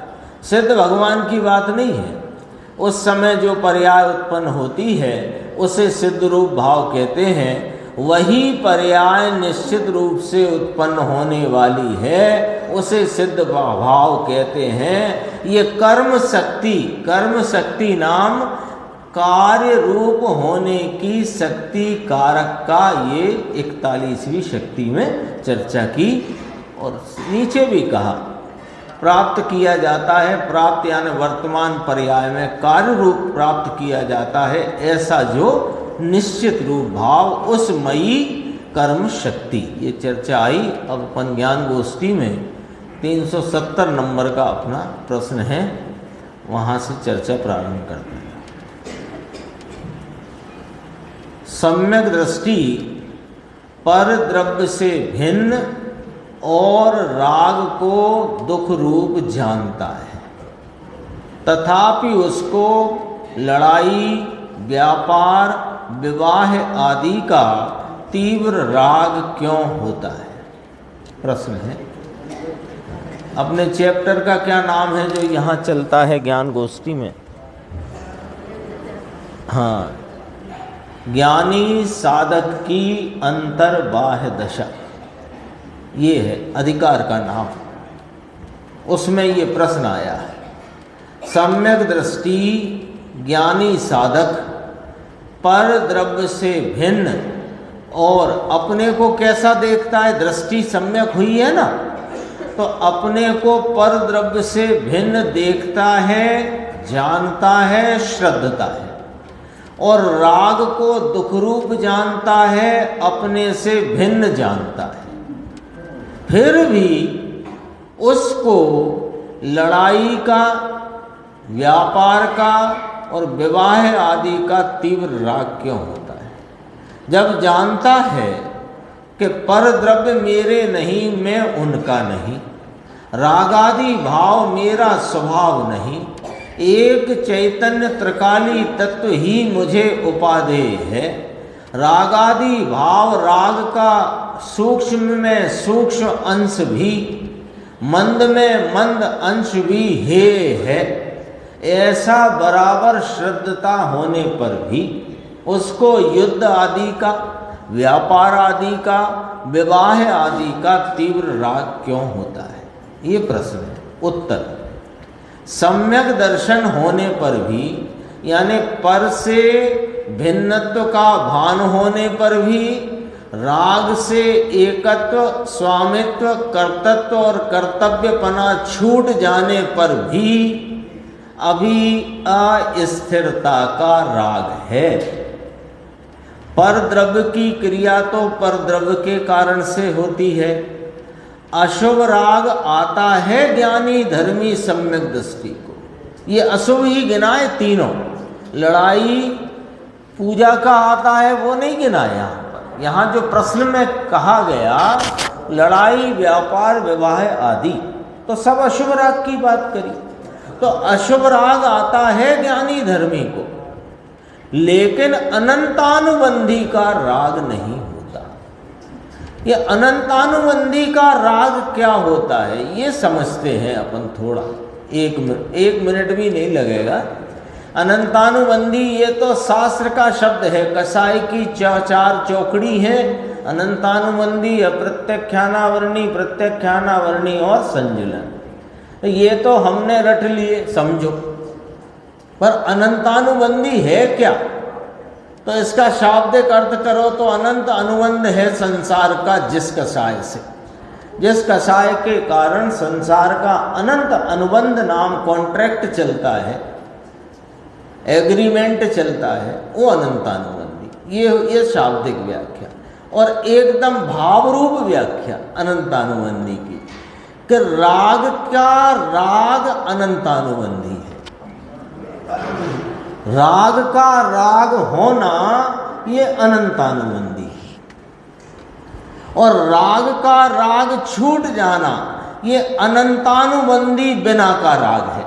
सिद्ध भगवान की बात नहीं है। उस समय जो पर्याय उत्पन्न होती है उसे सिद्ध रूप भाव कहते हैं। वही पर्याय निश्चित रूप से उत्पन्न होने वाली है, उसे सिद्ध भाव कहते हैं। ये कर्म शक्ति, कर्म शक्ति नाम कार्य रूप होने की शक्ति कारक का ये 41वीं शक्ति में चर्चा की। और नीचे भी कहा प्राप्त किया जाता है, प्राप्त यानी वर्तमान पर्याय में कार्य रूप प्राप्त किया जाता है, ऐसा जो निश्चित रूप भाव, उस मयी कर्म शक्ति। ये चर्चा आई। अब अपन ज्ञान गोष्ठी में 370 नंबर का अपना प्रश्न है, वहाँ से चर्चा प्रारंभ करते हैं। सम्यक दृष्टि पर द्रव्य से भिन्न और राग को दुख रूप जानता है, तथापि उसको लड़ाई, व्यापार, विवाह आदि का तीव्र राग क्यों होता है? प्रश्न है। अपने चैप्टर का क्या नाम है जो यहाँ चलता है ज्ञान गोष्ठी में? हाँ, ज्ञानी साधक की अंतर्बाह्य दशा, ये है अधिकार का नाम। उसमें ये प्रश्न आया है, सम्यक दृष्टि ज्ञानी साधक पर द्रव्य से भिन्न और अपने को कैसा देखता है? दृष्टि सम्यक हुई है ना, तो अपने को पर द्रव्य से भिन्न देखता है, जानता है, श्रद्धता है। और राग को दुख रूप जानता है, अपने से भिन्न जानता है। फिर भी उसको लड़ाई का, व्यापार का और विवाह आदि का तीव्र राग क्यों होता है? जब जानता है कि पर द्रव्य मेरे नहीं, मैं उनका नहीं, रागादि भाव मेरा स्वभाव नहीं, एक चैतन्य त्रिकाली तत्व ही मुझे उपादेय है, रागादि भाव राग का सूक्ष्म में सूक्ष्म अंश भी, मंद में मंद अंश भी है, ऐसा बराबर श्रद्धता होने पर भी उसको युद्ध आदि का, व्यापार आदि का, विवाह आदि का तीव्र राग क्यों होता है? ये प्रश्न है। उत्तर, सम्यक दर्शन होने पर भी, यानी पर से भिन्नत्व का भान होने पर भी, राग से एकत्व, स्वामित्व, कर्तृत्व और कर्तव्यपना छूट जाने पर भी अभी अस्थिरता का राग है। पर द्रव्य की क्रिया तो पर द्रव्य के कारण से होती है। अशुभ राग आता है ज्ञानी धर्मी सम्यक दृष्टि को। ये अशुभ ही गिनाए तीनों, लड़ाई पूजा का आता है वो नहीं गिनाए यहाँ पर। यहाँ जो प्रश्न में कहा गया लड़ाई, व्यापार, विवाह आदि, तो सब अशुभ राग की बात करी। तो अशुभ राग आता है ज्ञानी धर्मी को, लेकिन अनंतानुबंधी का राग नहीं होता। ये अनंतानुबंधी का राग क्या होता है ये समझते हैं अपन थोड़ा। एक मिनट भी नहीं लगेगा। अनंतानुबंधी ये तो शास्त्र का शब्द है, कसाई की चार चौकड़ी है। अनंतानुबंधी, अप्रत्याख्यानावर्णी, प्रत्याख्यानावर्णी और संजुलन, ये तो हमने रट लिए समझो। पर अनंतानुबंधी है क्या? तो इसका शाब्दिक अर्थ करो तो अनंत अनुबंध है संसार का जिस कसाय से, जिस कसाय के कारण संसार का अनंत अनुबंध नाम कॉन्ट्रैक्ट चलता है, एग्रीमेंट चलता है, वो अनंतानुबंधी। ये शाब्दिक व्याख्या। और एकदम भावरूप व्याख्या अनंतानुबंधी की कि राग का राग अनंतानुबंधी है। राग का राग होना ये अनंतानुबंधी है, और राग का राग छूट जाना ये अनंतानुबंधी बिना का राग है।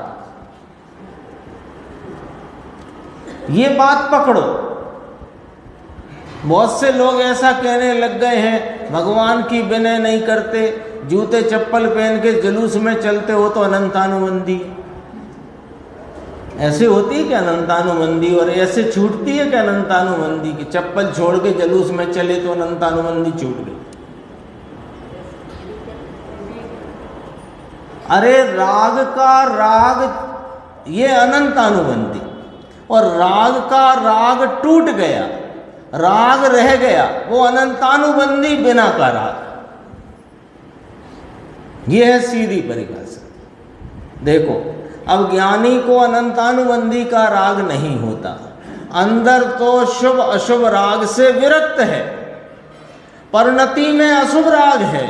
ये बात पकड़ो। बहुत से लोग ऐसा कहने लग गए हैं, भगवान की विनय नहीं करते, जूते चप्पल पहन के जुलूस में चलते हो तो अनंतानुबंधी। ऐसे होती है कि अनंतानुबंधी, और ऐसे छूटती है कि अनंतानुबंधी की चप्पल छोड़ के जुलूस में चले तो अनंतानुबंधी छूट गई। अरे राग का राग ये अनंतानुबंधी, और राग का राग टूट गया, राग रह गया, वो अनंतानुबंधी बिना का राग। ये है सीधी परिभाषा। देखो, अब ज्ञानी को अनंतानुबंधी का राग नहीं होता, अंदर तो शुभ अशुभ राग से विरक्त है, परिणति में अशुभ राग है,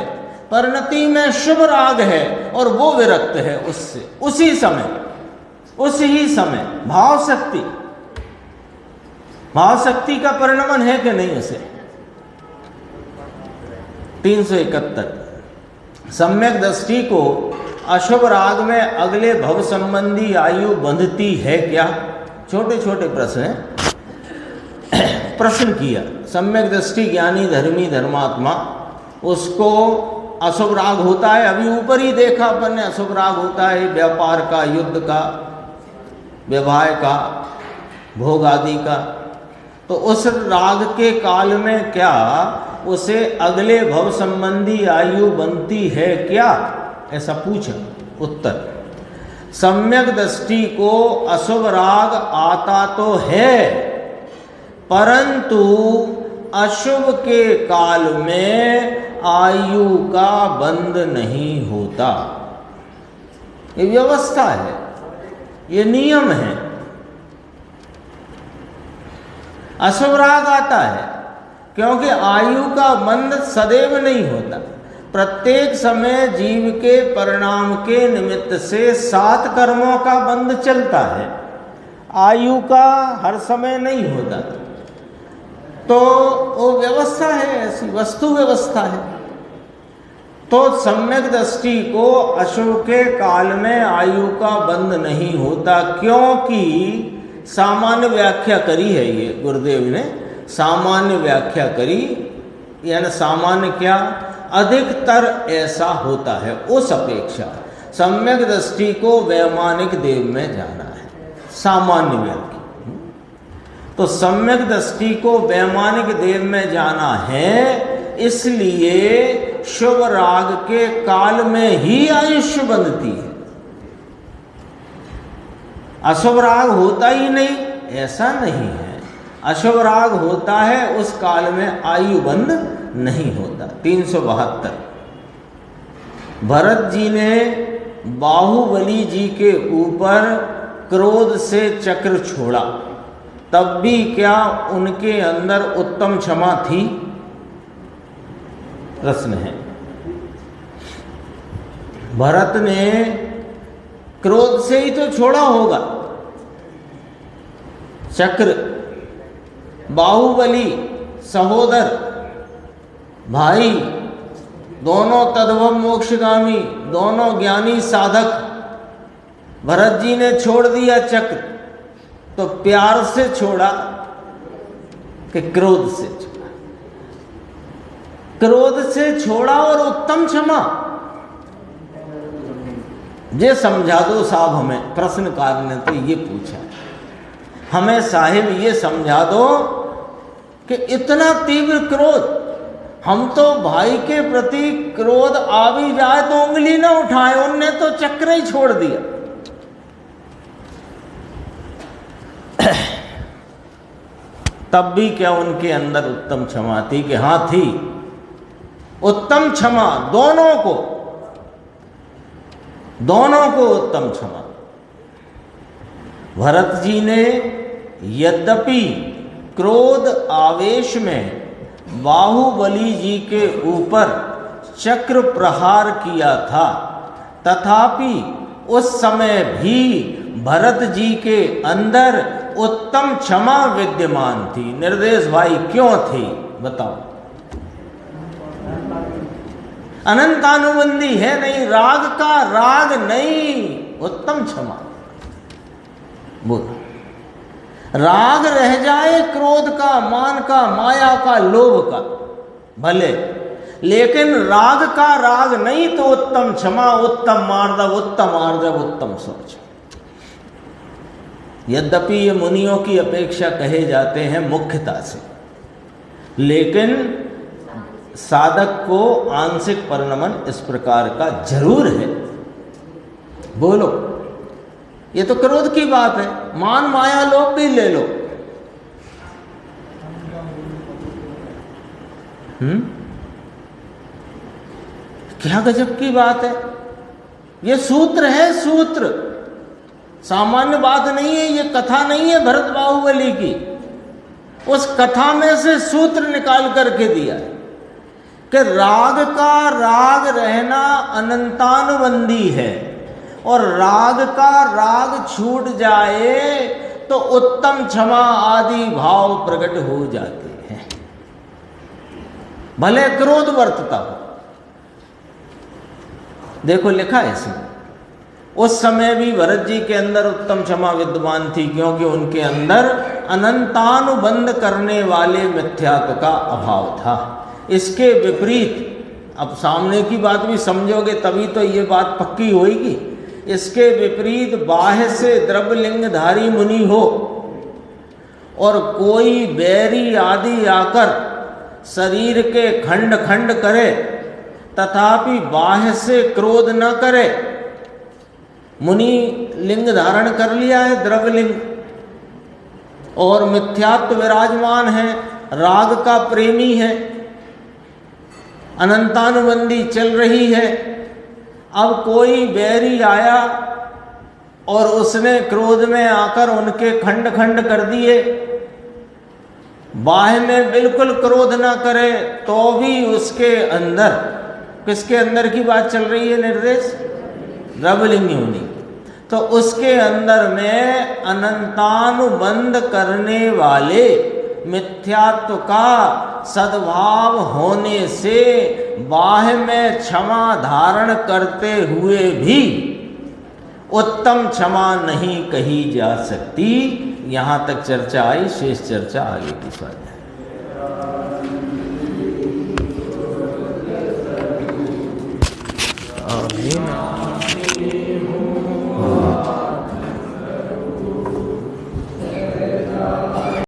परिणति में शुभ राग है, और वो विरक्त है उससे। उसी ही समय भाव शक्ति का परिणमन है कि नहीं उसे। 371 सम्यक दृष्टि को अशुभ राग में अगले भव संबंधी आयु बंधती है क्या? छोटे छोटे प्रश्न हैं। प्रश्न किया, सम्यक दृष्टि ज्ञानी धर्मी धर्मात्मा, उसको अशुभ राग होता है। अभी ऊपर ही देखा अपन ने, अशुभ राग होता है व्यापार का, युद्ध का, विवाह का, भोग आदि का। तो उस राग के काल में क्या उसे अगले भव संबंधी आयु बनती है क्या? ऐसा पूछा। उत्तर, सम्यक दृष्टि को अशुभ राग आता तो है, परंतु अशुभ के काल में आयु का बंध नहीं होता। ये व्यवस्था है, ये नियम है। अशुभ राग आता है क्योंकि आयु का बंध सदैव नहीं होता। प्रत्येक समय जीव के परिणाम के निमित्त से 7 कर्मों का बंध चलता है, आयु का हर समय नहीं होता। तो वो व्यवस्था है, ऐसी वस्तु व्यवस्था है। तो सम्यक दृष्टि को अशुभ के काल में आयु का बंध नहीं होता, क्योंकि सामान्य व्याख्या करी है। ये गुरुदेव ने सामान्य व्याख्या करी, यानी सामान्य क्या, अधिकतर ऐसा होता है। उस अपेक्षा सम्यक दृष्टि को वैमानिक देव में जाना है, सामान्य व्याख्या। तो सम्यक दृष्टि को वैमानिक देव में जाना है, इसलिए शुभ राग के काल में ही आयुष्य बंधती है। अशुभ राग होता ही नहीं, ऐसा नहीं है। अशुभ राग होता है, उस काल में आयु बंध नहीं होता। 372 भरत जी ने बाहुबली जी के ऊपर क्रोध से चक्र छोड़ा, तब भी क्या उनके अंदर उत्तम क्षमा थी? प्रश्न है। भरत ने क्रोध से ही तो छोड़ा होगा चक्र। बाहुबली सहोदर भाई, दोनों तद्भव मोक्षगामी, दोनों ज्ञानी साधक। भरत जी ने छोड़ दिया चक्र, तो प्यार से छोड़ा कि क्रोध से छोड़ा? क्रोध से छोड़ा और उत्तम क्षमा। ये समझा दो साहब हमें, प्रश्नकार ने तो ये पूछा, हमें साहिब ये समझा दो कि इतना तीव्र क्रोध, हम तो भाई के प्रति क्रोध आ भी जाए तो उंगली ना उठाए, उनने तो चक्र ही छोड़ दिया। तब भी क्या उनके अंदर उत्तम क्षमा थी? कि हाँ थी, उत्तम क्षमा, दोनों को उत्तम क्षमा। भरत जी ने यद्यपि क्रोध आवेश में बाहुबली जी के ऊपर चक्र प्रहार किया था, तथापि उस समय भी भरत जी के अंदर उत्तम क्षमा विद्यमान थी। निर्देश भाई क्यों थी बताओ? अनंतानुबंधी है नहीं, राग का राग नहीं, उत्तम क्षमा। बोल, राग रह जाए क्रोध का, मान का, माया का, लोभ का भले, लेकिन राग का राग नहीं तो उत्तम क्षमा, उत्तम मार्दव, उत्तम आर्जव, उत्तम शौच। यद्यपि ये मुनियों की अपेक्षा कहे जाते हैं मुख्यता से, लेकिन साधक को आंशिक परिणमन इस प्रकार का जरूर है। बोलो, ये तो क्रोध की बात है, मान माया लोभ भी ले लो। क्या गजब की बात है। ये सूत्र है, सूत्र, सामान्य बात नहीं है, ये कथा नहीं है भरत बाहुबली की। उस कथा में से सूत्र निकाल करके दिया है कि राग का राग रहना अनंतानुबंधी है, और राग का राग छूट जाए तो उत्तम क्षमा आदि भाव प्रकट हो जाते हैं, भले क्रोध वर्तता हो। देखो लिखा है इसमें, उस समय भी भरत जी के अंदर उत्तम क्षमा विद्यमान थी, क्योंकि उनके अंदर अनंतानुबंध करने वाले मिथ्यात्व का अभाव था। इसके विपरीत, अब सामने की बात भी समझोगे तभी तो ये बात पक्की होगी। इसके विपरीत बाह्य से द्रव्यलिंगधारी मुनि हो और कोई बैरी आदि आकर शरीर के खंड खंड करे, तथापि बाह्य से क्रोध न करे, मुनि लिंग धारण कर लिया है, द्रव्यलिंग, और मिथ्यात्व विराजमान है, राग का प्रेमी है, अनंतानुबंधी चल रही है। अब कोई बैरी आया और उसने क्रोध में आकर उनके खंड खंड कर दिए, बाह्य में बिल्कुल क्रोध ना करे तो भी उसके अंदर, किसके अंदर की बात चल रही है निर्देश? द्रव्यलिंग योनि। तो उसके अंदर में अनंतानुबंध करने वाले मिथ्यात्व का सद्भाव होने से बाह्य में क्षमा धारण करते हुए भी उत्तम क्षमा नहीं कही जा सकती। यहाँ तक चर्चा आई, शेष चर्चा आगे की स्वाध्याय।